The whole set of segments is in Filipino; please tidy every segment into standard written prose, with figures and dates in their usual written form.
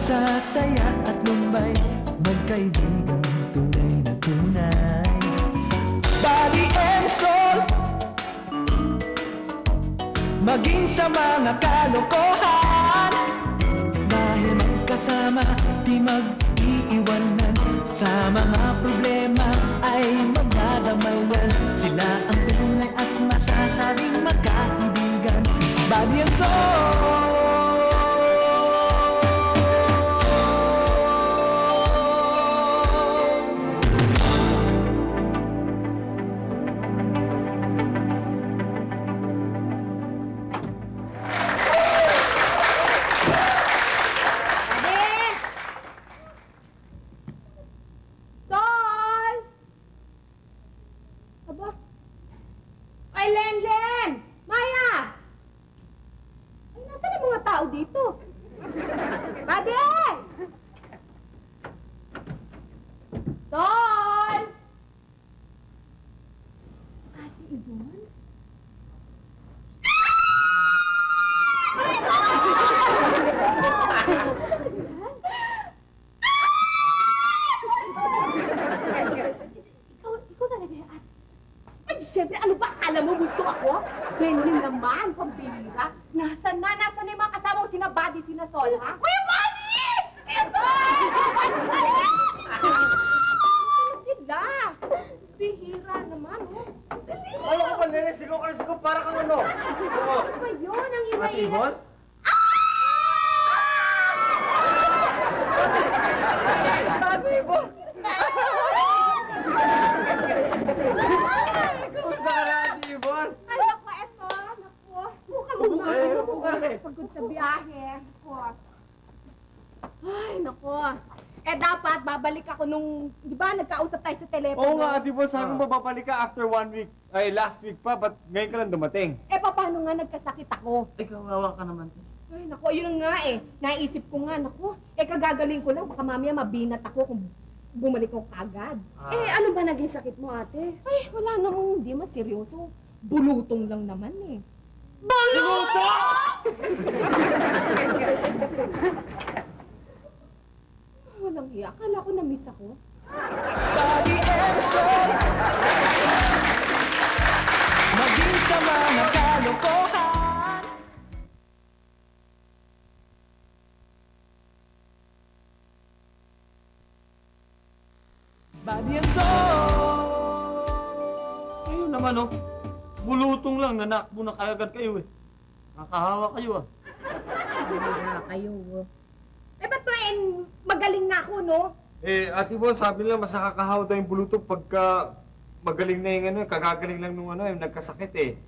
Magsasaya at lumbay, magkaibigang tunay na tunay. Body and soul, maging sa mga kalokohan. Dahil magkasama, di mag-iiwanan. Sa mga problema ay magdadamayan. Sila ang tunay at masasabing magkaibigan. Body and soul. Siyempre, ano ba? Akala mo multo ako? Ganyan naman, pambihira. Nasaan na yung mga kasama mo? Sina Buddy, sina Sol, ha? Kuya Buddy! Ito! Ano sila? Bihira naman, oh. Dali! Ano ko ba, Nene? Sigaw ka na sigaw para kang ano? Ano ba yun? Ang ina-ina. Matibon? Matibon! Kumusta ka na, Matibon? Ay, naku, eto. Naku. Buka mo nga. Pagod sa biyahe. Naku. Ay, naku. Eh, dapat babalik ako nung, di ba, nagkausap tayo sa telepono. Oo nga, Matibon. Sabi mo babalik ka after 1 week. Ay, last week pa, but ngayon ka lang dumating. Eh, paano nga nagkasakit ako? Ikaw, wawa ka naman. Ay, naku, yun nga eh. Naisip ko nga, naku. Eh, kagagaling ko lang. Baka mamaya mabinat ako kung bumalik ako kagad. Eh, ano ba naging sakit mo, ate? Ay, wala namang hindi seryoso. Bulutong lang naman eh. Bulutong! Walang hiya. Akala ko na-miss ako. Body and soul, maging sa mga kalokohan. Body and soul. Ayun naman, oh. Bulutong lang, nanakbo na kagad kayo, eh. Nakahawa kayo, ah. Wala kayo. Eh, ba't ba magaling na ako, no? Eh, Ate Bon, sabi nila mas nakakahaw daw yung bulutong pagka magaling na yung ano, kagagaling lang nung ano, yung nagkasakit eh.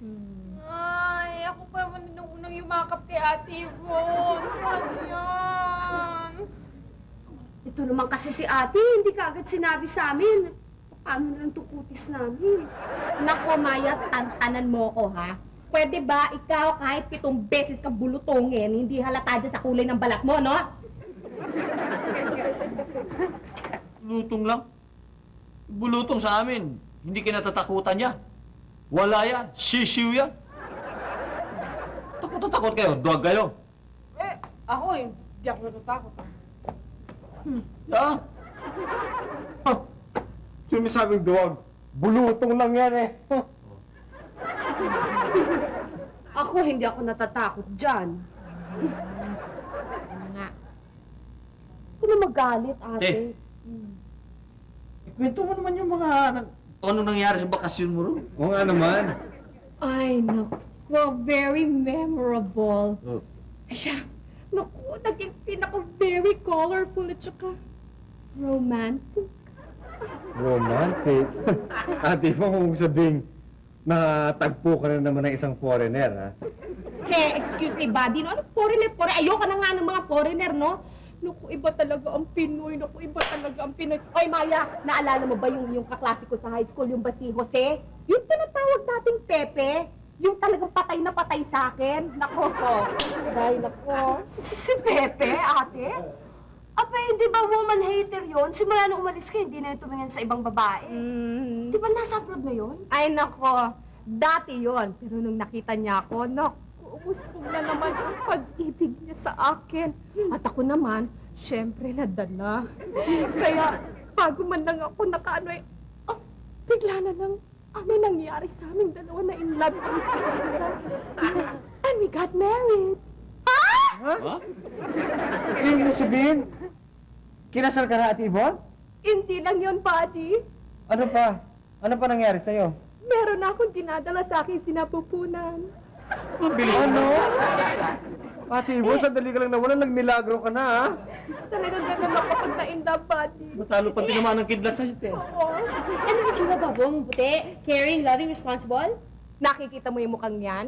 Ay, ako pa naman nung unang yumakap kay Ate Yvonne. Ano yan? Ito naman kasi si ate, hindi ka agad sinabi sa amin. Paano na lang tukutis namin? Nako, Maya, tantanan mo ko, ha? Pwede ba ikaw kahit 7 beses kang bulutongin, hindi halata dyan sa kulay ng balat mo, no? Bulutong lang. Bulutong sa amin. Hindi kinatatakutan yan. Wala yan. Sisiw yan. Takot na takot kayo. Duwag kayo. Eh, ako eh. Hindi ako natatakot. Yeah. Sino sabing duwag? Bulutong lang yan eh. Ako, hindi ako natatakot dyan. Ano nga? Huwag na magalit, ate. Ikwento mo naman yung mga... Ano nangyari sa bakasyon mo ron? Oo nga naman. Ay, naku. Very memorable. Oh. Ay, siya. Naku, naging pinaka-very colorful at saka romantic. Romantic? Ate Bon, kung sabing natagpo ka na naman ng isang foreigner, ha? Hey, excuse me, buddy, no? Ano foreigner? Ayoko na nga ng mga foreigner, no? Naku, iba talaga ang Pinoy. Naku, iba talaga ang Pinoy. Oy, Maya, naalala mo ba yung kaklase ko sa high school, yung ba si Jose? Yung tinatawag nating Pepe? Yung talagang patay na patay sa akin? Nako ko. Ay, nako. Si Pepe, ate? Aba, hindi ba woman hater yon? Simula nung umalis ka, hindi na yung tumingin sa ibang babae. Di ba nasa abroad na yon? Ay, nako. Dati yon. Pero nung nakita niya ako, naku, umusbog na naman ang pag-ibig niya sa akin. At ako naman, Siyempre, nadala. Kaya, bago man lang ako nakaano eh, oh, bigla na lang, may nangyari sa aming dalawa na in love kami sa isa. And we got married. Ha? Ibig mo sabihin, kinasal ka na, Ate Yvonne? Hindi lang yun, Buddy. Ano pa? Ano pa nangyari sa'yo? Meron na akong dinadala sa aking sinapupunan. Ano? Ate Yvonne, sandali ka lang nawala, nagmilagro ka na, ha? Talagang ganun ako pag na-in-love, Buddy. Matalo pa tinamaan ng kidlat sa ite. Oo. Ano yung tsura ba, Bong? Buti? Caring, loving, responsible? Nakikita mo yung mukhang yan?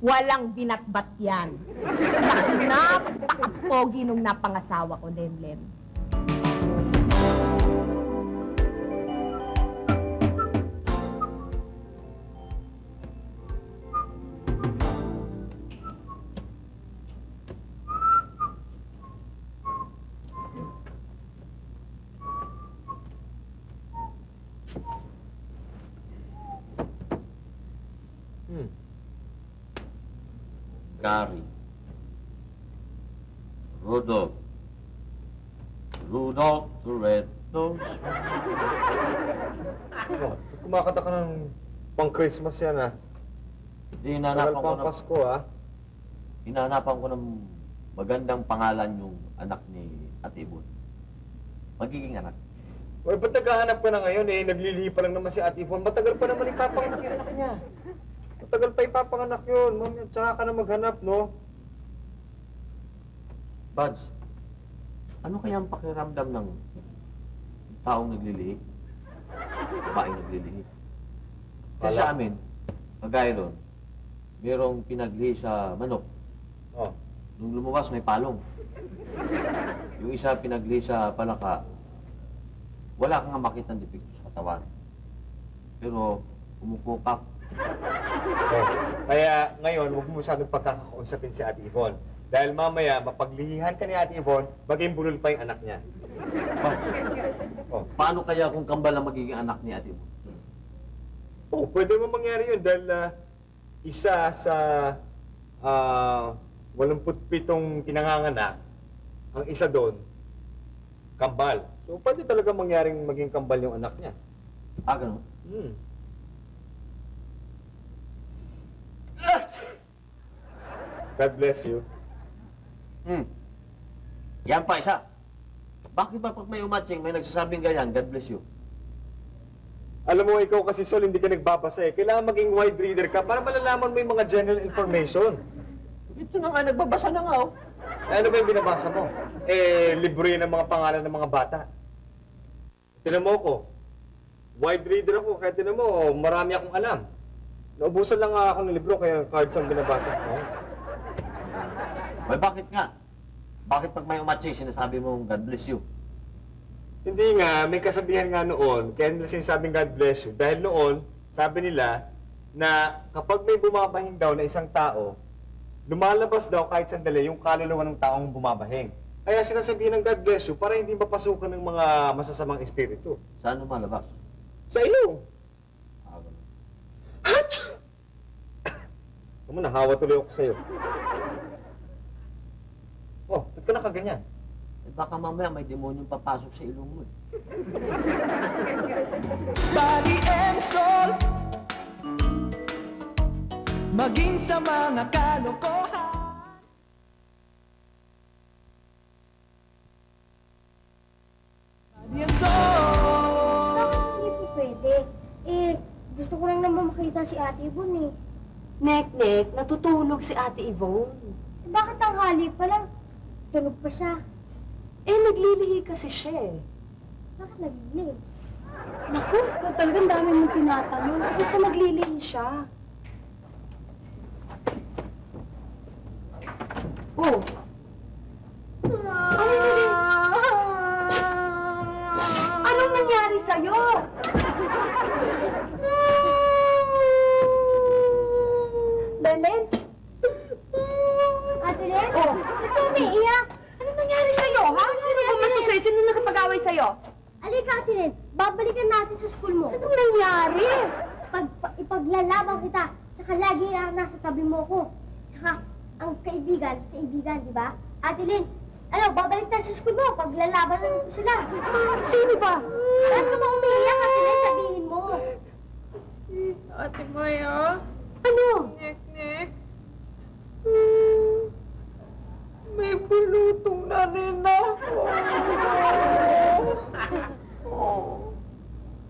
Walang binatbat yan. Napaka-pogi nung napangasawa ko, Lenlen. Gary. Rudolph. Rudolph the Red-Nosed. Kumakata ka ng pang-Christmas yan, ha? Di Tagal hinanapan ko pang ng, Pasko, ha? hinanapan ko ng magandang pangalan yung anak ni Ate Ibon. Magiging anak. Uy, ba't naghahanap ka na ngayon, eh? Naglilihi pa lang naman si Ate Yvonne. Matagal pa naman ipapanganak yung anak niya. Matagal pa ipapanganak yun. Mamaya, tsaka ka na maghanap, no? Buds, ano kaya ang pakiramdam ng taong naglilihi? Babaeng naglilihi. Kasi Wala. sa amin, kagaya doon, mayroong pinaglihi sa manok. Oh. Nung lumabas, may palong. Yung isa pinaglihi sa palaka, wala kang makita ng depekto sa katawan. Pero, umukukap. Oh. Kaya ngayon, huwag mo masyadong pagkakausapin si Ate Yvonne. Dahil mamaya, mapaglihihan ka ni Ate Yvonne, maging bulol pa yung anak niya. Buds, Oh. paano kaya kung kambal ang magiging anak ni Ate Mo? Oh, pwede mo mangyari yun dahil isa sa 87 pinanganganak, ang isa doon, kambal. So, pwede talaga mangyaring maging kambal yung anak niya. Ah, ganun? God bless you. Yan pa isa. Bakit ba pag may umatsing, may nagsasabing ganyan, God bless you? Alam mo, ikaw kasi, Sol, hindi ka nagbabasa eh. Kailangan maging wide reader ka para malalaman mo yung mga general information. Ito na nga, nagbabasa na nga, oh. Eh, ano ba yung binabasa mo? Eh, libro yan ng mga pangalan ng mga bata. Tinan mo ko. Wide reader ako, kaya tinan mo, marami akong alam. Naubusan lang nga ako ng libro, kaya cards ang binabasa ko. May bakit nga? Bakit pag may umatsing, sinasabi mo, God bless you? Hindi nga, may kasabihan nga noon, kaya nila sinasabing God bless you. Dahil noon, sabi nila na kapag may bumabahing daw na isang tao, lumalabas daw kahit sandali yung kaluluwa ng taong bumabahing. Kaya sinasabihin ng God bless you para hindi mapasukan ng mga masasamang espiritu. Saan lumalabas? Sa ilong. Ah, ganun. Alam mo, nahawa tuloy ako sa'yo. Oh, ba't ka nakaganyan? Eh, baka mamaya may demonyong papasok sa ilong mo, eh. Body and soul, maging sa mga kalokohan. Body and soul. Bakit hindi po pwede? Eh, gusto ko lang naman makita si Ate Yvonne eh. Nek, natutulog si Ate Yvonne. Eh, bakit ang hali pa lang? Tulog pa siya. Eh, naglilihi kasi siya eh. Bakit nagli? Naku, ikaw talagang dami mong tinatanong. Basta naglilihi siya. Oh. Ano nili? Anong nangyari sa'yo? Belen? Ate Len? Oh. Ba't ka umiiyak? Ano nangyari sa'yo, ha? Sino ba masusay? Sino nakapag-away sa'yo? Alika, Ate Len. Babalikan natin sa school mo. Anong nangyari? Ipaglalaban kita. Saka lagi lang nasa tabi mo ko. Saka, ang kaibigan, di ba? Ate Len, Ano, babalik tayo sa school mo. Paglalaban na sila. Sino ba? Bakit ka ba umiiyak kasi sabihin mo? Ate Maya, Ano? nek-nek. May bulutong na rin ako.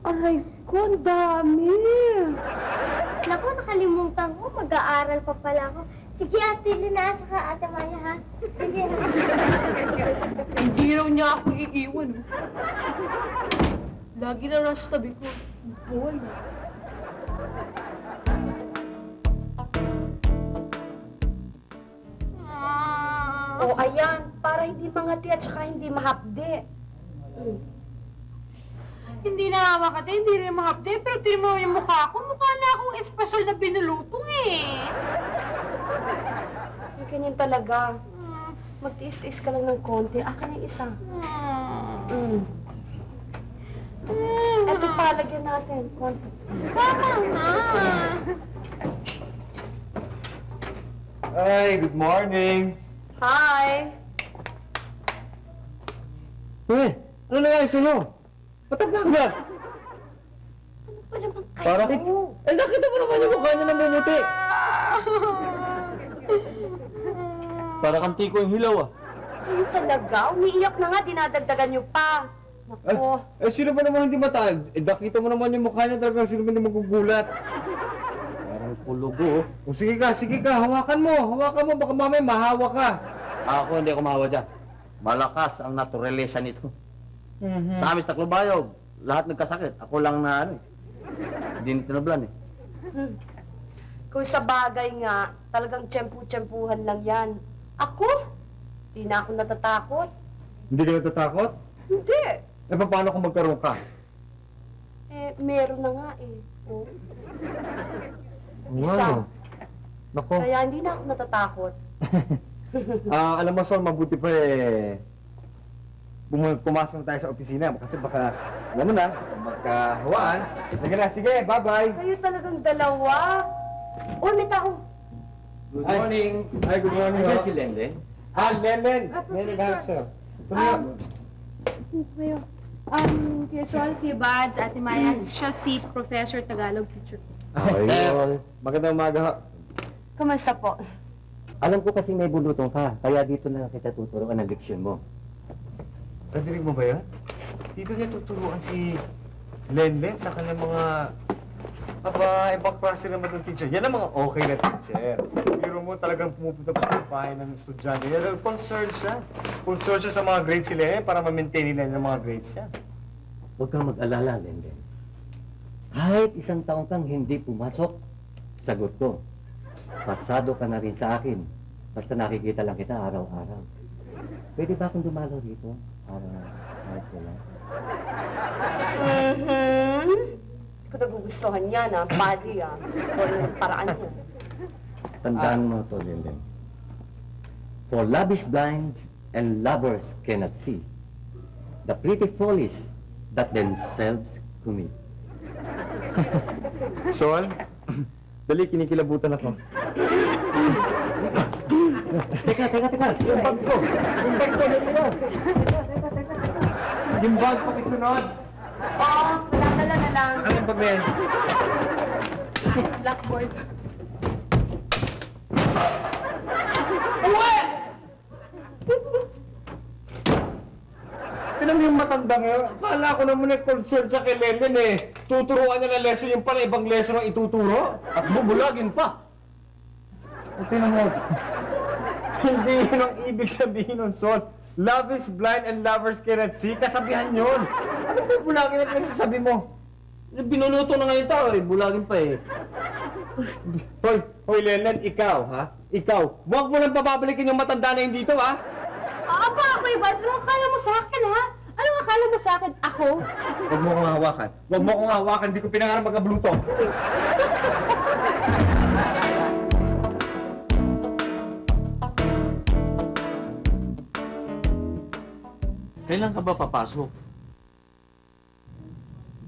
Aray ko, ang dami. Naku, nakalimutan ko. Mag-aaral pa pala ako. Sige, Ate Lina, saka Ate Maya, ha? Sige. Hindi raw niya ako iiwan. Lagi na nasa tabi ko. Boy. O, ayan. Para hindi mangati at saka hindi mahapde. Hindi na makati, hindi rin mahapde, pero tinan mo yung mukha ko. Mukha na akong espasol na binulutong eh. Ay, ganyan talaga. Magtiis-tiis ka lang ng konti. Akin yung isa. Eto pa, lagyan natin. Konti. Tama nga. Ay, good morning. Hi! Ano nangyari sa'yo? Mataba ka. Ano pa naman kayo? Parang nakita mo naman yung mukha niya namumuti. Para kang tiko yung hilaw ah. Kayo talaga? Umiiyak na nga, dinadagdagan niyo pa. Naku. Sino ba naman hindi matag? Nakita mo naman yung mukha niya talaga, sino ba naman magugulat? Parang pulubo. O sige ka, hawakan mo, baka mamaya mahawa ka. Ako hindi ako mahawa dyan. Malakas ang naturalesa nito. Sa amin sa Taclobayog, lahat nagkasakit. Ako lang na ano eh. Hindi tinablan eh. Kung sa bagay nga, talagang tiyempu-tiyempuhan lang yan. Ako? Di na ako natatakot. Hindi ka natatakot? Hindi. Paano kung magkaroon ka? Meron na nga eh. Oh. Isa. Nako. Kaya hindi na ako natatakot. Alam mo, Sol, mabuti pa pumasok na tayo sa opisina kasi baka, alam mo na, magkahawaan. Sige, bye-bye. Kayo talagang dalawa. Uy, may tao. Good morning. Ay, good morning. Ayan si Lenlen. Lenlen. Professor. Hanap siya. Kayo. Kuya Sol, Kuya Bads, Ate Maya, siya si Professor Tagalog teacher ko. Ayun. Magandang umaga. Kamusta po? Alam ko kasi may bulutong ka, kaya dito na lang kita tuturuan ang leksyon mo. Nadinig mo ba yan? Dito niya tuturuan si Lenlen sa kanyang mga ibang klase naman ng teacher. Yan ang mga okay na teacher. Pero mo talagang pumupunta pa sa bahay ng estudyante. Yan, concerned siya. Concerned siya sa mga grades sila para ma-maintain nila yung mga grades niya. Huwag kang mag-alala, Lenlen. Kahit isang taon kang hindi pumasok, sagot ko. Pasado ka na rin sa akin. Basta nakikita lang kita araw-araw. Pwede ba akong dumalaw dito? Kahit wala. Hindi ko nagugustuhan yan, ha? Body, ha? Or paraan niya. Tandaan mo to, Lenlen. For love is blind and lovers cannot see. The pretty follies that themselves commit. Sol, dali, kinikilabutan ako. Teka. Yung bag ko! Yung bag ko isunod! Oo, dala na lang. Anong bag na yan? Blackboard. Tinan mo yung matandang yun. Akala ko naman concerned siya kay Lenlen eh. Tuturuan niya ng lesson yung pala ibang lesson ang ituturo. At bubulagin pa. Tinan mo. Hindi yun ang ibig sabihin nun, Sol. Love is blind and lovers cannot see. Kasabihan yun. Ano bubulagin at nagsasabi mo? Binuluto na ngayon tao eh. Bulagin pa eh. Hoy Lenlen, ikaw ha? Ikaw. Huwag mo lang papabalikin yung matanda na yun dito ha? Aba, Kuya Bads, anong akala mo sa akin, ha? Anong akala mo sa akin? Ako? Huwag mo akong hawakan. Huwag mo akong hawakan. Hindi ko pinangarap magkabluto. Kailan ka ba papasok?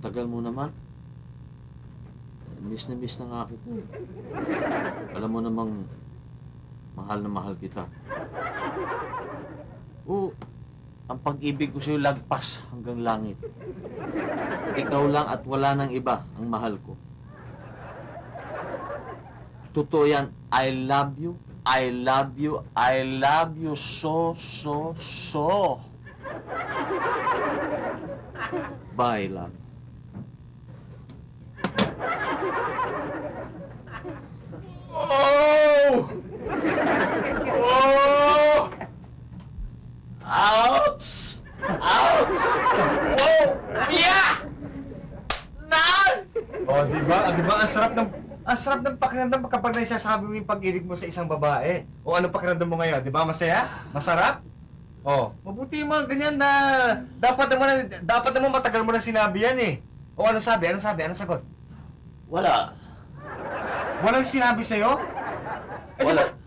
Tagal mo naman. Miss na nga kita. Alam mo namang mahal na mahal kita. Oo, ang pag-ibig ko sa'yo lagpas hanggang langit. Ikaw lang at wala nang iba ang mahal ko. Totoo yan, I love you, I love you, I love you so, so, so. Bye, love. Oh! Oh! Ouch! Ouch! Whoa! Yeah! Nan! Oh, di ba? Di ba? Ang sarap ng pakiramdam kapag naisasabi mo yung pag-ibig mo sa isang babae. O ano pakiramdam mo ngayon? Di ba? Masaya? Masarap? Oh, mabuti yung mga ganyan na dapat naman matagal mo na sinabi yan eh. O ano sabi? Anong sabi? Anong sagot? Wala. Walang sinabi sa'yo? Wala.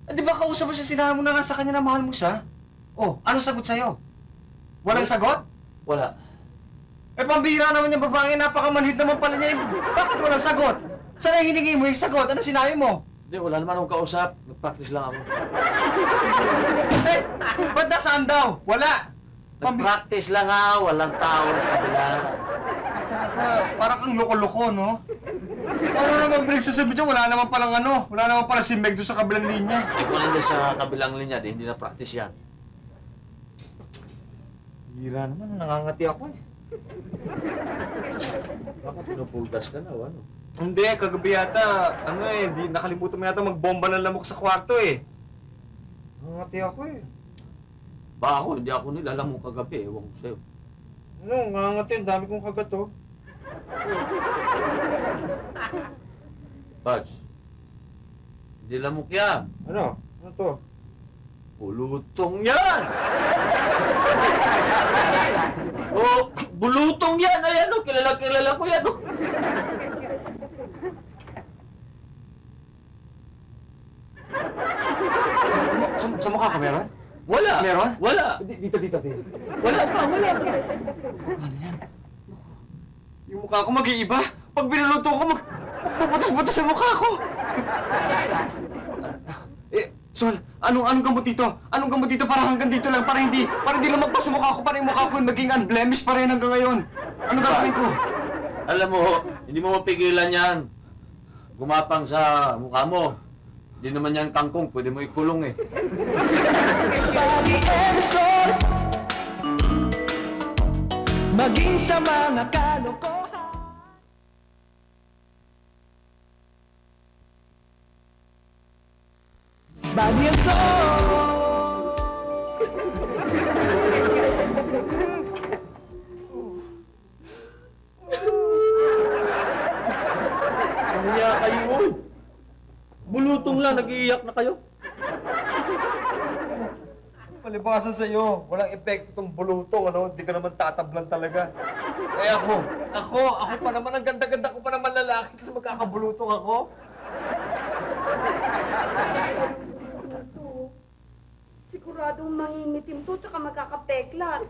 Di ba kausap mo siya, sinabi mo na nga sa kanya na mahal mo siya? Oh, anong sagot sa'yo? Walang sagot? Wala. Eh, pambihira naman yung babae, napakamanhid naman pala niya. Eh, bakit walang sagot? Saan ang hiningi mo yung sagot? Ano sinabi mo? Hindi, wala naman akong kausap. Nag-practice lang ako. Eh, ba't nasaan daw? Wala! Nag-practice lang ha. Walang tao sa kabila. Parang kang loko-loko, no? Paano naman pinagsasabi dyan? Wala naman palang ano. Wala naman pala si Meg doon sa kabilang linya. Eh, kung nandiyan sa kabilang linya, di, hindi na practice yan. Hira naman, nangangati ako eh. Bakit pinupulgas ka na o ano? Hindi, kagabi yata, nakalimutan mo yata magbomba ng lamok sa kwarto eh. Nangangati ako eh. Ba ako, hindi ako nilalamok kagabi. Ewan ko sa'yo. Ano, nangangati, ang dami kong kagat oh. Buds, hindi lamok yan. Ano? Ano to? Bulutong yan! Oh, bulutong yan! Ayan o, kilala ko yan o. Sa mukha ka meron? Wala! Meron? Wala! Dito. Wala pa! Ano yan? Yung mukha ko mag-iiba. Pag binuluto ko, magpuputas-putas sa mukha ko. Sol, anong gamot dito? Anong gamot dito para hanggang dito lang? Para hindi lumagpas sa mukha ko, para yung mukha ko maging unblemished pa rin hanggang ngayon. Ano gagawin ko? Alam mo, hindi mo mapigilan yan. Gumapang sa mukha mo. Hindi naman yan kangkong, pwede mo ikulong eh. Body and soul, maging sa mga kalokohan. Body and soul. Kaya kayo, oy. Bulutong lang, nag-iiyak na kayo. Palibasa sa iyo, walang epekto itong bulutong, ano? Hindi ka naman tatablan talaga. Eh ako pa naman, ang ganda-ganda ko pa naman lalaki, kasi magkakabulutong ako. Siguradong mangingitim to, tsaka magkakapeklat.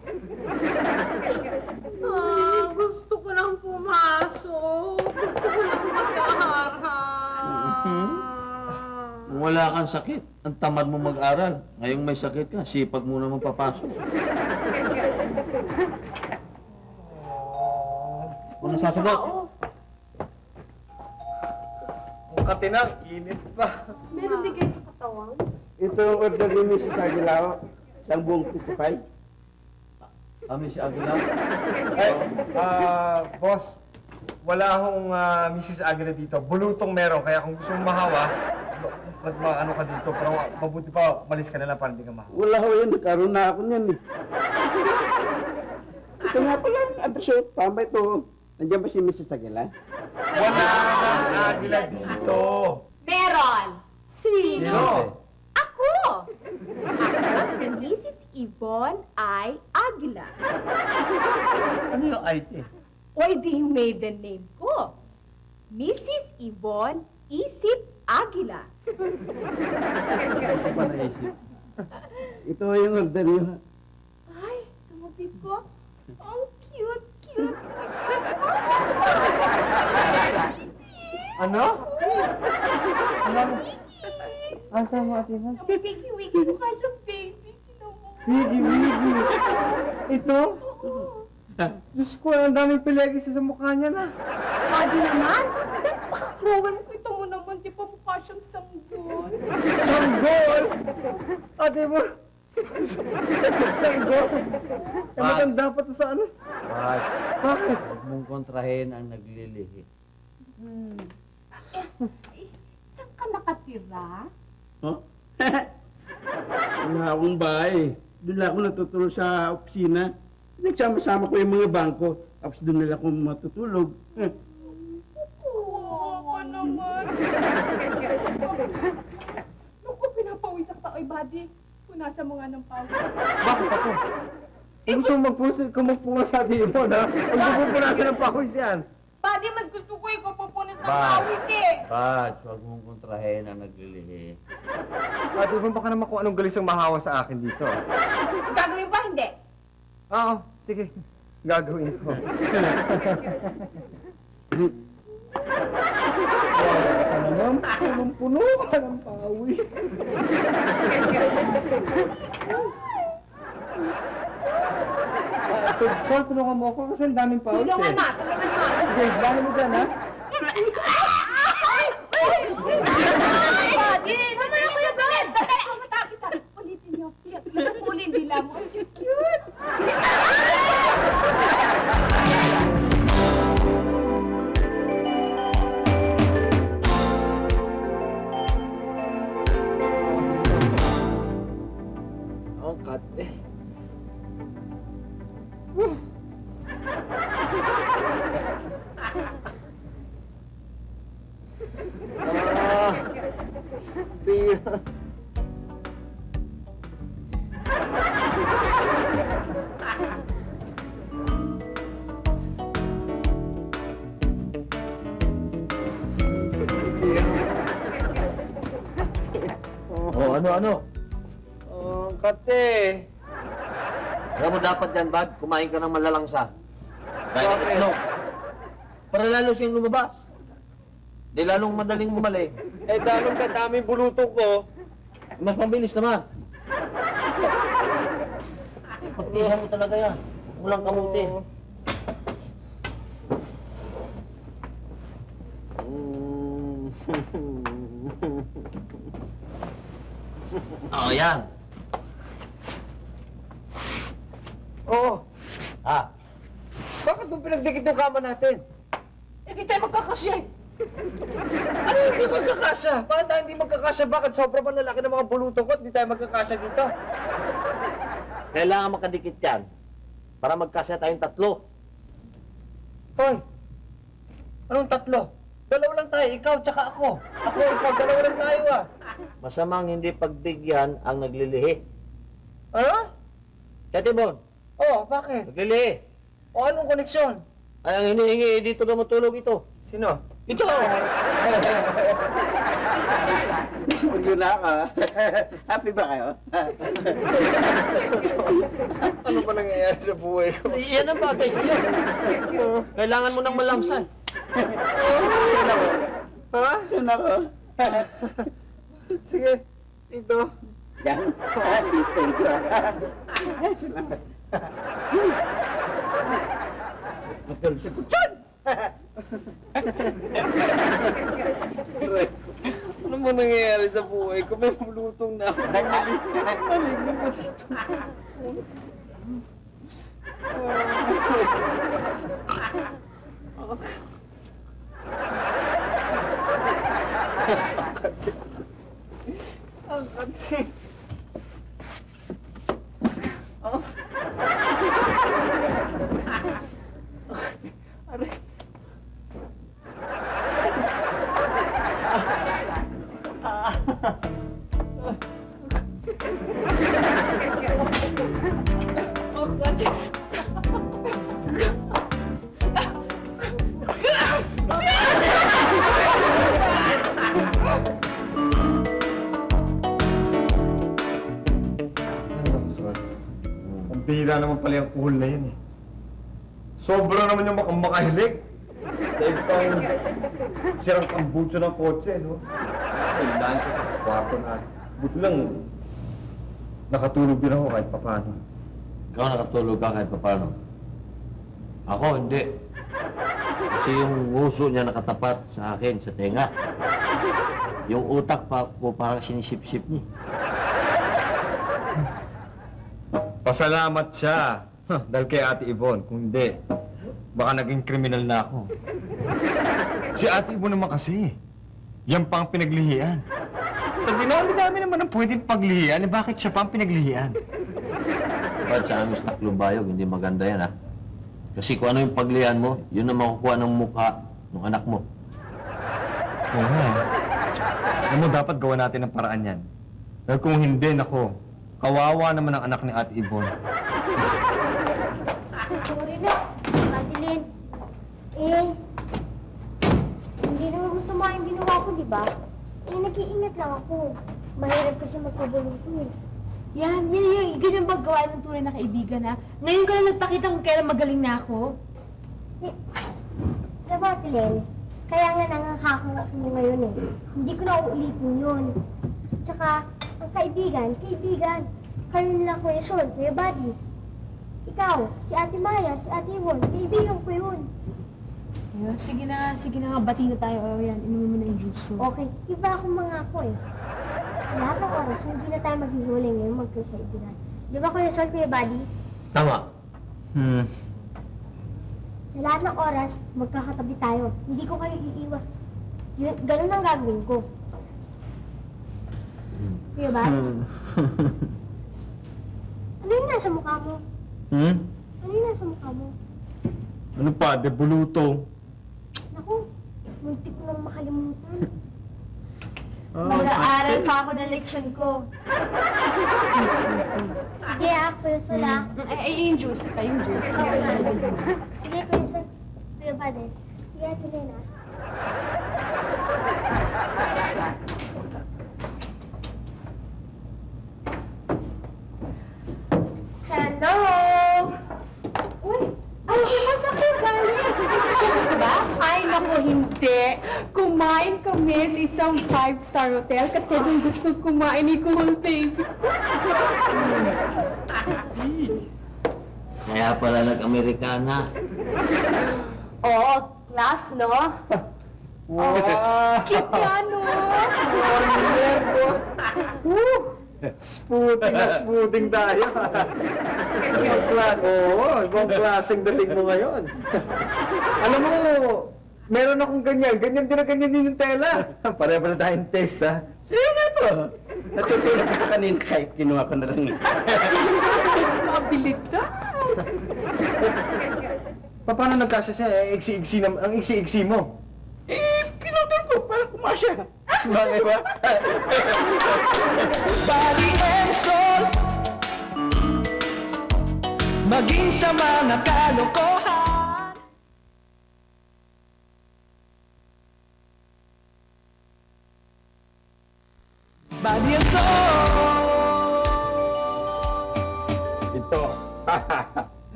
Gusto ko lang pumasok. Gusto ko lang mag-aaral. Kung wala kang sakit, ang tamad mo mag-aral. Ngayong may sakit ka, sipag mo naman papasok. Kung nasasagot? Ang katinang, init pa. Meron din kayo sa katawan? Ito ang order ni Mrs. Aguilao, isang buong 55. Kami si Aguilar. Boss, wala akong Mrs. Aguila dito. Bulutong meron, kaya kung gusto mong mahawa, ano ka dito, pero mabuti pa, malis ka na lang para hindi ka mahawa. Wala ho yun, nagkaroon na ako niyan eh. Ito nga pala, address ho, tama ito. Nandiyan ba si Mrs. Aguila? Wala akong Aguila dito. Meron! Sino? Ako! Ako si Mrs. Yvonne I. Aguila. Ano yung IT? O di yung maiden name ko. Mrs. Yvonne Isip Aguila. Ano pa naisip? Ito yung order niyo. Ay, tumabig ko. Ang cute. Ano? Ano? Asa mo, Ate Ma'am? Wiki mo ka siyang baby. Sino mo? Wiggy. Ito? Diyos ko, ang daming pilegi sa mukha niya na. Buddy naman? Pakakruwal mo. Kita mo naman, di ba mukha siyang sanggol? Sanggol! Ate mo, sanggol. Eh, maganda pa to sa ano? Pat, Bakit? huwag mong kontrahin ang naglilihi. Saan ka nakatira? Huh? Wala akong bahay. Doon lang ako natutulog sa opisina. Nagsama-sama ko yung mga bangko. Tapos doon nila ako matutulog. Oo naman. Naku, pinapawisak pa. Oy, buddy. Punasan mo nga ng pawis. Bakit ako? Kung gusto mo magpunas sa atin mo, na? Kung gusto mo punasan ng pawis yan. Buddy, mas gusto ko ikaw papunas ng Bad. pawis eh. Pat, huwag mong kontrahin ang naglilihi. Ate mo, baka naman kung anong galis ang mahawa sa akin dito. Gagawin ba? Hindi. Oo, sige. Gagawin ko. Puno ka ng pawis. Paul, tulungan mo ako kasi ang daming pawis Tulungan na. Tulungan na. Sige, dahil mo dyan, ha? Buddy! Naman ako yung bilis! Stop! Ulitin niyo. Labas mo ulit, dila mo. Cute! Ang kat eh. Pira. Oh, ano? Ang kate. Alam mo dapat yan, Bad, kumain ka ng malalangsa. Dahil Bakit? itlog. Para lalo siyang lumabas. Di lalong madaling bumalik. Eh, dalong kadaming bulutong ko. Mas mabilis naman. Pagtihan mo talaga yan. Walang kamuti. Oh, yan. Oo. Ah, Bakit mo pinagdikit yung kama natin? hindi tayo magkakasya eh. Ano hindi magkakasya? Bakit tayo hindi magkakasya? Bakit sobra pa lalaki ng mga bulutong ko at hindi tayo magkakasya dito? Kailangan makadikit yan para magkasya tayong tatlo. Hoy! Anong tatlo? Dalawa lang tayo, ikaw tsaka ako. Ako, ikaw, dalawa lang tayo ah. Masamang hindi pagbigyan ang naglilihi. Ano? Kaya Tibon, Oh, bakit? naglilihi. O anong koneksyon? Ay, ang hinihingi dito na matulog ito. Sino? Ito! Yun na ka. Happy ba kayo? Ano ba nangyayari sa buhay ko? Yan ang bagay sa'yo. Kailangan mo ng malangsan. Saan ako? Ha? Saan ako? Sige, dito. Yan. Dito ito. Salamat. Magaling siya. Kutsan! Ano mo nangyayari sa buhay ko? May bulutong na ako. Maligno mo dito. Ang kati. Oh. Aray. Oh, kati. Ang bihira naman pala yung cool na yun eh. Sobra naman yung makahilig. Dahil pang sirang kambutso ng kotse, no? Kailangan siya sa kwarto na. Buti lang, nakatulog din ako kahit papaano. Ikaw nakatulog ka kahit paano. Ako, hindi. Kasi yung uso niya nakatapat sa akin, sa tenga. Yung utak pa ko parang sinisip-sip niya. Pasalamat siya. Dahil kay Ate Yvonne. Kung hindi, baka naging kriminal na ako. Si Ate Yvonne naman kasi, yan pa ang pinaglihian. Sa dinami-dami naman ang pwedeng paglihian, eh bakit siya pa ang pinaglihian? Ba't sa amis na Clubayog, hindi maganda yan, ha? Kasi kung ano yung paglihan mo, yun ang makukuha ng mukha ng anak mo. Oo nga. Alam mo, dapat gawa natin ang paraan yan. Dahil kung hindi, nako, kawawa naman ang anak ni Ate Yvonne. Sorry na, Madeline. Hindi naman gusto mo yung ginawa ko, di ba? Nag-iingat lang ako. Mahirap kasi magpabulunto eh. Yan. Ganyan ba gawa ng tunay na kaibigan, ha? Ngayon ka na nagpakita kung kailan magaling na ako. Diba, Madeline? Kaya nga nangangako ako ngayon eh. Hindi ko na uulitin yun. Tsaka, ang kaibigan. Kayo nila Kuya Sol, Kuya Buddy. Ikaw, si Ate Maya, si Ate Yvonne, kaibigan ko yun. Ayun, sige na nga, bati na tayo. O yan, inumin mo na yung juice mo. Okay, iba akong mga ako eh. Lahat ng oras, hindi na tayo maghihuli ngayon magkakaibigan. Di ba Kuya Sol, Kuya Buddy? Tama. Sa lahat ng oras, magkakatabi tayo. Hindi ko kayo iiwan. Ganun ang gagawin ko. Kuya Buddy? Ano yung nasa mukha mo? Ano yung nasa mukha mo? Ano pa, debuluto? Naku, muntik ko nang makalimutan. Mag-aaral pa ako ng leksyon ko. Sige, Kuya Sol ah. Ay, yung juice. Yung juice. Sige, Kuya Sol. Kuya Buddy. Sige, Ate Lena. Hello! Uy! Ay, di ba sa kayo galing? Sakit ka ba? Ay, naku, hindi. Kumain kami sa isang 5-star hotel kasi doon gusto kumain ni Kuhol Baby. Kaya pala nag-Amerikana. Oo, class, no? Wow! Cute yan, no? Sputing tayo. Ibang class. Oo, ibang klaseng dating mo ngayon. Alam mo, meron akong ganyan. Ganyan din yung tela. Pareho pa na tayong taste, ha? Sige nga to. Natutulog ka kanina kahit kinuha ko na lang. Mabilit ka. Paano nagkasya siya? Ang iksi-iksi mo. Pinutol ko para kumasya. Bakit ba? Body and soul, maging sa mga kalokohan. Body and soul.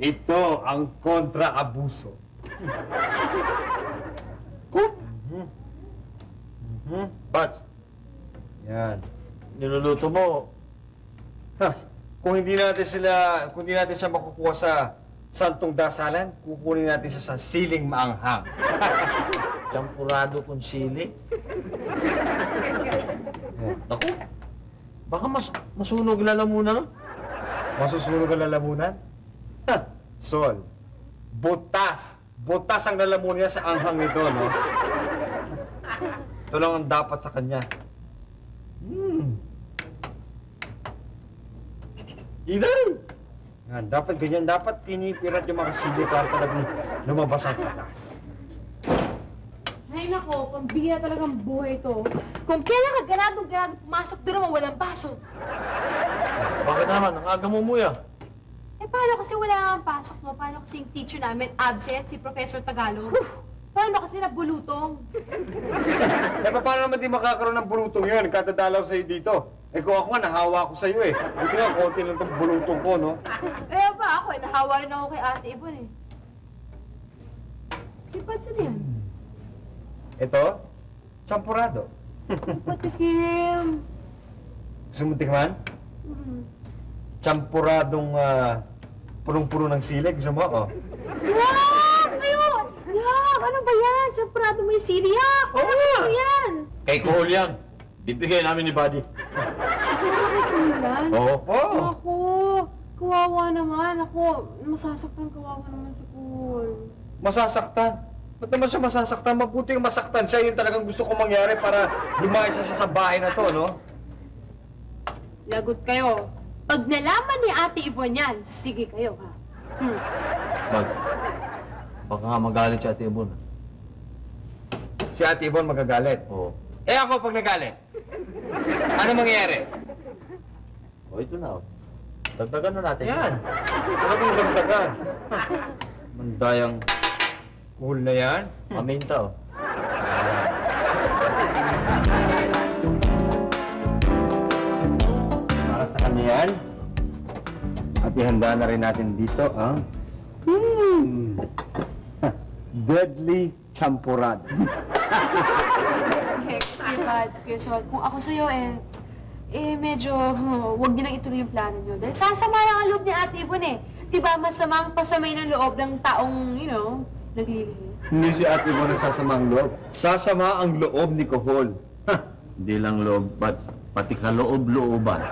Ito ang kontra-abuso. Bats, Yan. niluluto mo. Kung hindi natin siya makukuha sa santong dasalan, kukunin natin siya sa siling maanghang. Champurado kung sili. Naku, baka masunog lalamunan. Masusunog ang lalamunan? Sol, butas! Butas ang lalamunan niya sa anghang nito, no? Ito lang ang dapat sa kanya. Inay! Yan, dapat ganyan. Dapat pinipirat yung mga sili para talagang lumabas ang patas. Ay, nako, pambihira talagang buhay to. Kung kailan ka ganado pumasok doon naman walang pasok. Bakit naman? Ang aga mo muya. Eh, paano kasi wala namang pasok, no? Paano kasi yung teacher namin absent, si Professor Tagalog? Paano kasi nabulutong? Eh, paano naman di makakaroon ng bulutong yun? Katadalaw sa'yo dito. Eh, kung ako nga, nahawa ko sa'yo eh. Buti nga, konti lang itong bulutong ko, no? Kaya ba ako eh, nahawa rin ako kay Ate Yvonne eh. Sipat saan yan? Ito, champurado. Patikim. Gusto mo tikman? Champuradong punong-puno ng sili. Gusto mo, oh? Yak! Ayun! Yak! Ano ba yan? Champurado mo yung sili. Yak! Oo nga! Ano yan? Kay Kuhol yan. Bibigyan namin ni Buddy. Yan? Oo. Oo. Ako, kawawa naman. Ako, masasaktan kawawa naman si Kuhol. Masasaktan. Ba't naman siya masasaktan? Mabuti yung masaktan siya. Yun talagang gusto kong mangyari para lumayas na siya sa bahay na to, no? Lagot kayo. Pag nalaman ni Ate Yvonne yan, sige kayo, ha? Baka nga magalit si Ate Yvonne. Si Ate Yvonne magagalit. Oo. Eh ako pag nagalit, ano mangyayari? O, ito na. Dagdagan na natin. Yan. Talagang dagdagan. Mandayang cool na yan. Maminta, oh. Para sa kanya yan. At ihanda na rin natin dito, ang deadly champurad. Kuya Bads, Kuya Sol, kung ako sa'yo, medyo, huwag niyo nang ituloy yung plano niyo. Dahil sasama lang ang loob ni Ate Yvonne, eh. Diba, masamang pasamay ng loob ng taong, naglilihi. Hindi si Ate Yvonne ang sasama ang loob. Sasama ang loob ni Kuhol. Hindi lang loob, pati kaloob-looban.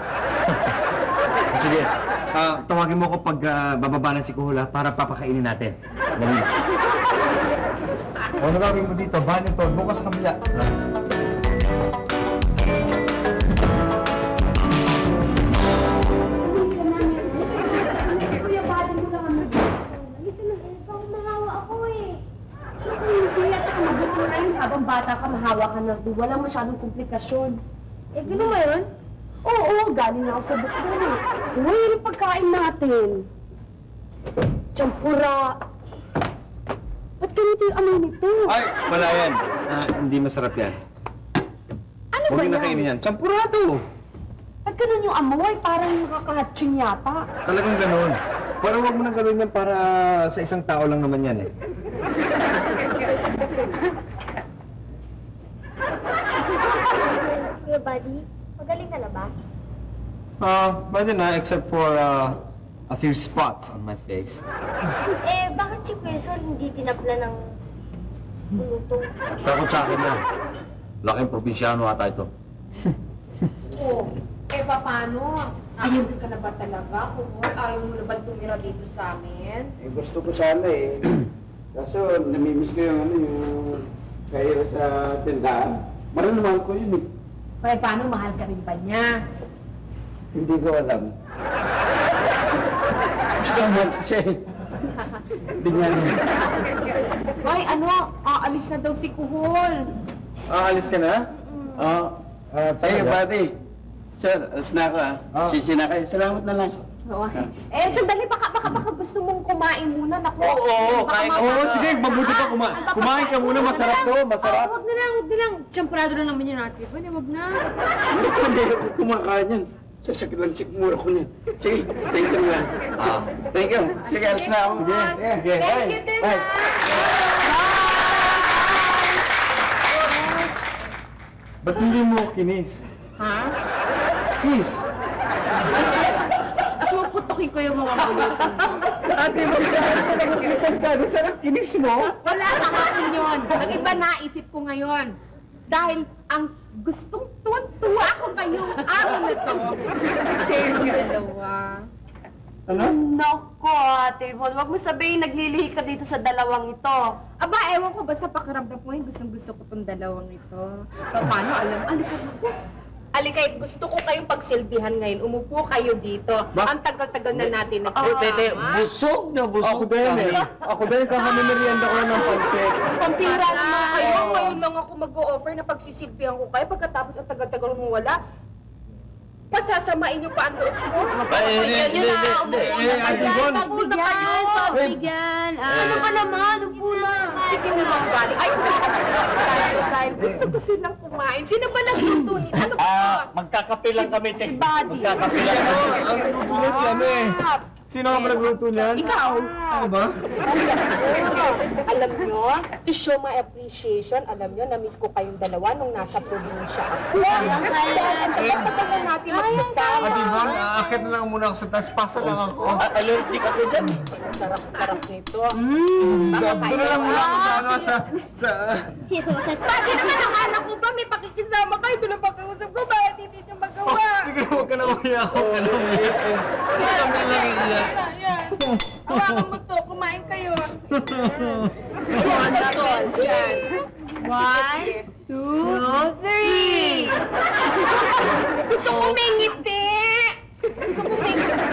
Sige, tawagin mo ko pag bababa na si Kuhol, para papakainin natin. Dali. O, nalawin mo dito, bahan ito, bukas sa kabila. Kuya, bali mo lang ano dito. Halika na, baka mahawa ako eh. Hindi, at saka mabuti na yun. Habang bata ka, mahawa ka na. Walang masyadong komplikasyon. Eh, gano'n ba yun? Oo, galing na ako sa doktor eh. Uy, yung pagkain natin. Champura. Ba't ganito yung amoy nito? Ay, wala yan. Hindi masarap yan. Ano ba Huwag yan? na kainin yan. Champurado! Ba't ganun yung amoy? Parang nakakahatching yata. Talagang ganun. Pero huwag mo nang gawin yan para sa isang tao lang naman yan eh. Kuya Buddy, magaling ka na ba? Pwede na, except for a few spots on my face. Eh, bakit si Kuya Sol hindi tinapla ng bulutong? Takot sa akin yan. Laking probinsyano ata ito. Oh, paano? Ayun ka na ba talaga? Kung ayaw mo na ba tumira dito sa amin? Eh, gusto ko sana eh. Kaso, namimiss ko yung yung kahira sa tindahan. Maranaman ko yun eh. Kaya paano, mahal ka rin ba niya? Hindi ko alam. Gusto mo kasi. Hindi niya alam. Ay, aalis na daw si Kuhol. Alis ka na? Hey, buddy. Sir, alas na ako Sisi na kayo. Salamat na lang. Oo. Sandali, baka gusto mong kumain muna. Naku. Oo, Baka kain. mamaya- Oo, sige, mabuti pa kumain. Kumain ka muna, masarap to, masarap. Huwag na lang. Champurado lang naman yun, Ate Yvonne. Huwag na. Hindi ako kumakain yan. Sasakit lang sigmura ko niyan. Sige, thank you man. Thank you. Sige, alas na ako. Sige, sige. Thank you, Tina. Bye. Ba't hindi mo kinis? Ha? Kiss! Tapos maputukin ko yung mga bulutan mo. Ate, magkano sarap kinis mo? Wala kahapon yun. Nag-iba naisip ko ngayon. Dahil ang gustong tuwan-tuwa ako ngayong araw na to. Kasi yung dalawa. Ano? Nako, Ate Yvonne, wag mo sabihin naglilihi ka dito sa dalawang ito. Aba, ewan ko, basta pakiramdam ko yung gustong-gusto ko tong dalawang ito. Paano alam? Alikay, gusto ko kayong pagsilbihan ngayon. Umupo kayo dito. Ang tagal-tagal na natin nagsasama. Busog na busog. Ako din eh. Ako din, kakamimerienda ko na ng pansit. Pampira naman kayo. Ngayon lang ako mag-o-offer na pagsisilbihan ko kayo. Pagkatapos ang tagal-tagal mo wala, pasasamain niyo pa ang loob ko. Pagbigyan. Ano ka naman? Upo lang. Sige naman, bali. Ay, dahil gusto ko silang kumain. Sino ba nagluto nito? Ano ba? Magkakape lang kami, Tek. Si Buddy. Magkakape lang kami. Ang luto na si ano eh. Sino nga ba nagluto niyan? Ikaw. Ano ba? Alam nyo, to show my appreciation, alam nyo, na-miss ko kayong dalawa nung nasa probinsya ako. Tagal na natin magsasama. Di ba? Aakit na lang muna ako sa taas. Pasa lang ako. Allergic ako dyan. Sarap-sarap nito. Doon na lang muna ako sa ano, Pati naman ang anak ko ba, may pakikisama kayo, doon ang pag-uusap ko, bakit hindi nyo magawa? Sige, huwag ka na umiya ako. Kami lang iiyak. Ayan. Hawakan mo to, kumain kayo. Ayan, dyan. 1, 2, 3! Gusto ko may ngiti! Gusto ko may ngiti!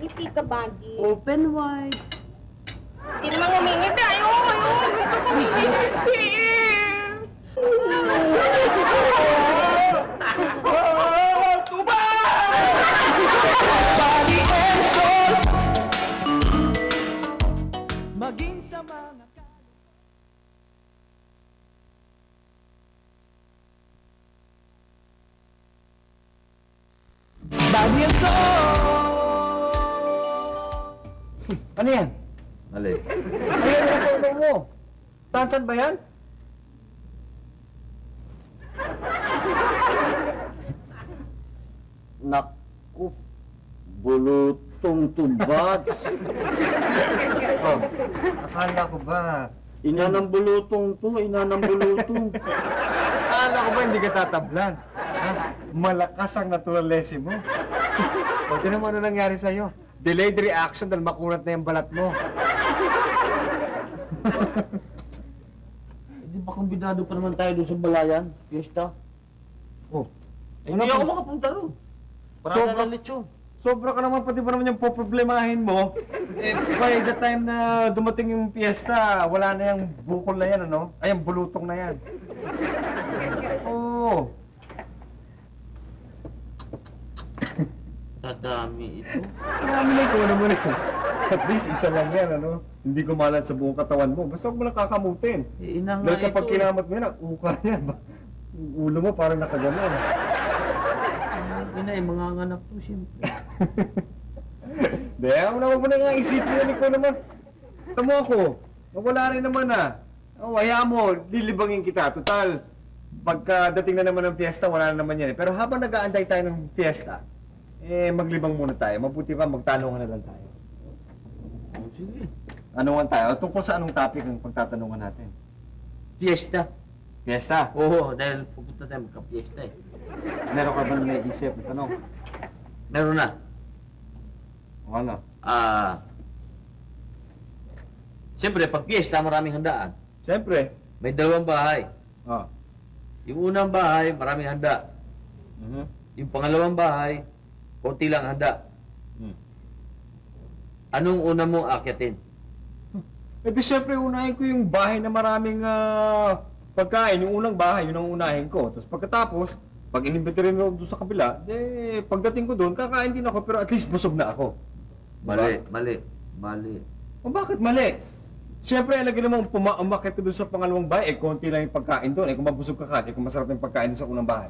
Ngiti ka, Buddy. Open wide. Hindi naman ngumingiti. Ayun! Gusto ko may ngiti! Body and soul. Maging sa mga body and soul. Ano yan? Mali. Ayan yung sa ulo mo. Tansan ba yan? Naku, bulutong tubats. Oh, akala ko ba? Ina ng bulutong to, ina ng bulutong. Akala ko ba hindi ka tatablan? Ha? Malakas ang naturalesi mo. O, tinan mo ano nangyari sa'yo. Delayed reaction dahil makunat na yung balat mo. Hindi ba kumbinado pa naman tayo doon sa Balayan, Fiesta? Oh, Hindi ako makapunta roon. Parang na lechon. Sobra ka naman, pati ba naman yung poproblemahin mo? Eh, by the time na dumating yung piyesta, wala na yung bukol na yan, ano? Ay, yung bulutong na yan. Oo. Dadami ito. Marami na ito naman eh. At least isa lang yan, ano? Hindi kumalat sa buong katawan mo. Basta huwag mo lang kakamutin. Eh, ina nga Dahil kapag ito. kinamot mo yan, ang uka yan. Ulo mo parang nakaganon. Ina, mga nganak to siyempre. Hindi, huwag mo na nga isipin yan, ikaw naman. Tamo ako, wala rin naman ah. Oh, hayaan mo, lilibangin kita. Total, pagkadating na naman ng fiesta, wala na naman yan eh. Pero habang nag-aantay tayo ng fiesta, eh, maglibang muna tayo. Mabuti pa, magtanungan na lang tayo. Oh, sige. Anungan tayo? Tungkol sa anong topic ang pagtatanungan natin? Fiesta. Fiesta? Oo, dahil pupunta tayo magka-fiesta eh. Meron ka ba na naisip na tanong? Meron na. O ano? Siyempre, pag fiesta, maraming handaan. Siyempre. May dalawang bahay. Oh. Yung unang bahay, maraming handa. Mhm. Yung pangalawang bahay, konti lang handa. Hmm. Anong una mong akyatin? Eh di siyempre, unahin ko yung bahay na maraming pagkain. Yung unang bahay, yun ang unahin ko. Tapos pagkatapos, pag inimbita rin ako doon sa kabila, eh, pagdating ko doon, kakain din ako, pero at least busog na ako. Mali, Diba? mali, mali. O bakit mali? Siyempre, alagay naman umakit ka doon sa pangalawang bahay, eh, konti lang yung pagkain doon. Eh, kung mabusog ka ka, eh, kung masarap yung pagkain doon sa unang bahay.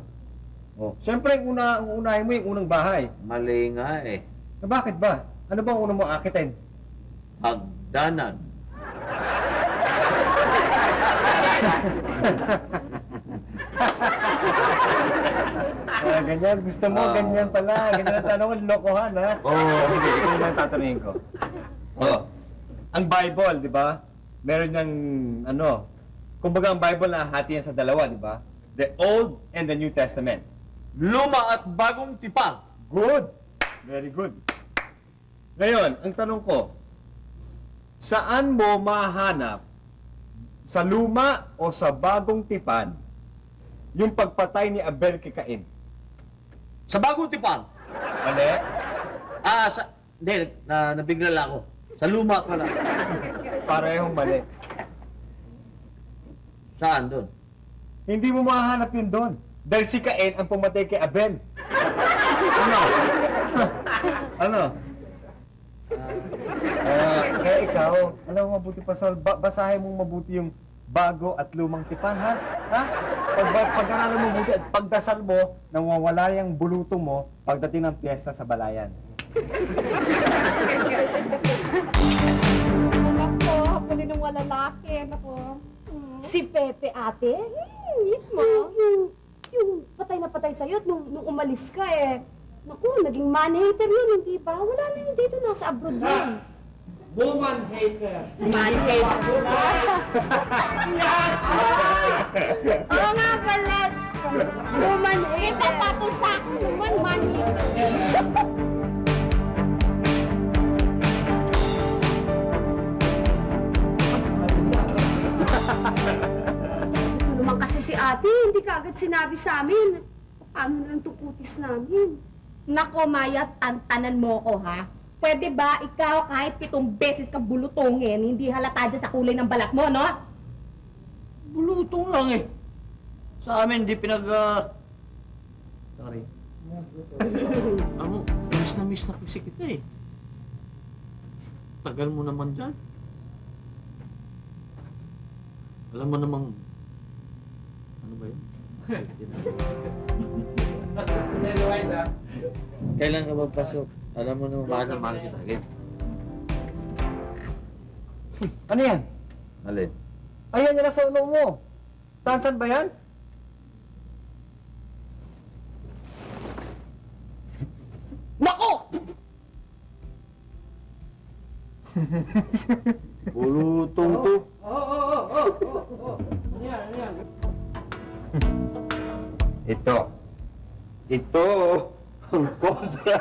Oh. Siyempre, unahin mo yung unang bahay. Mali nga eh. Na bakit ba? Ano ba ang unang mong akitin? Hagdanan. Ganyan, gusto mo, ganyan pala. Ganyan ang tanong, lokohan, ha? Oo. Sige, ito naman ang tatanungin ko. Oh. Ang Bible, di ba? Meron niyang, ano, kumbaga ang Bible na hati yan sa dalawa, di ba? The Old and the New Testament. Luma at bagong tipang. Good! Very good. Ngayon, ang tanong ko, saan mo mahanap, sa luma o sa bagong tipan, yung pagpatay ni Abel kay Cain? Sa bagong tipang. Mali? Hindi, nabigla lang ako. Sa luma pala. Parehong mali. Saan doon? Hindi mo mahanap yun doon. Dahil si Cain ang pumatay kay Abel. Ano? Ano? Kaya ikaw, alam mo mabuti pa, Sol, basahin mong mabuti yung bago at lumang tipan, ha? Ha? Pag-aralan mo mabuti at pagdasal mo, nang wawala yung bulutong mo pagdating ng piyesta sa balayan. Nako, huli ng wala lalaki. Nako. Si Pepe, ate? Mismo. Yung patay na patay sa'yo at nung umalis ka naku, naging man-hater yun, hindi ba? Wala na yun dito, nasa abroad yun. Woman hater. Man-hater. Oo nga pala. Woman-hater. Kita pato sa akin naman, man-hater. Ito naman kasi si ate, hindi ka agad sinabi sa amin. Paano lang tukutis namin? Nako, Maya, tantanan mo ko, ha? Pwede ba ikaw kahit 7 beses ka bulutongin, hindi halata dyan sa kulay ng balat mo, no? Bulutong lang eh. Sa amin, di Sorry. Miss na kasi kita eh. Tagal mo naman dyan. Alam mo namang... Ano ba yun? Kailan ka magpasok? Alam mo naman bakit na mahal kita agad. Ano yan? Alin? Ayan yung nasa ulo mo. Tansan ba yan? Nako! Bulutong to. Ito. Ito. Ang cobra.